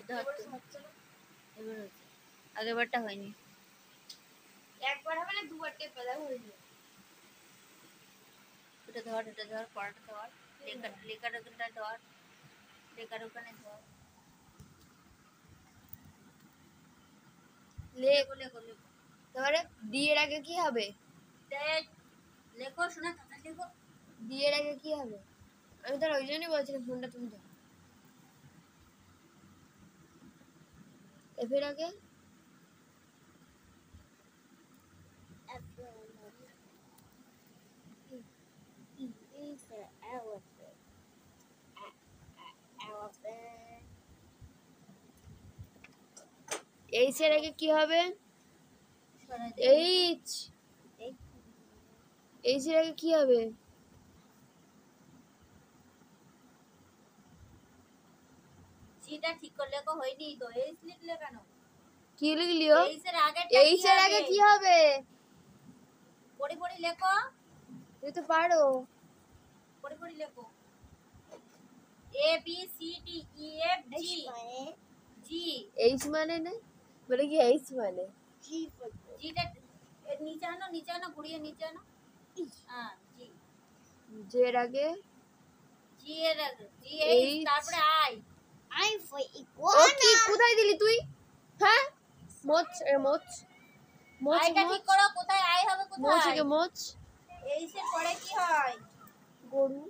ধর এবার হচ্ছে আগেরবারটা হয়নি একবার হবে না দুবার টেপে দাও হয়ে যাবে এটা ধর পড়াটা ধর লেখার ওখানটা ধর লেখার ওখানে ধর লেখো লেখো লেখো তাহলে ডি এর আগে কি হবে লেখো শোনা তাড়াতাড়ি লেখো ডি এর আগে কি হবে আমি তো ওই জন্যই বলছিলাম ফোনটা তুমি দাও এফ এর আগে এইচ এর আগে কি হবে এইচ এইচ এর আগে কি হবে জিটা ঠিক করে লেখো হয়নি তো এইচ লিখলে কেন কি লিখলিও এইচ এর আগে কি হবে পড়ি পড়ি লেখো তুই তো পারো পড়ি পড়ি লেখো A B C D E F G G H মানে না বলে কি এইচ মানে জিটা নিচে আনো ঘুরিয়ে নিচে আনো হ্যাঁ জি জে এর আগে জি এর আগে জি এইচ তারপরে আই ফর ইকুয়াল ও কি কোথায় দিলি তুই হ্যাঁ মোচ আইটা ঠিক করো কোথায় আই হবে মোচ কোথায় মোচ এইচ এর পরে কি হয় গরু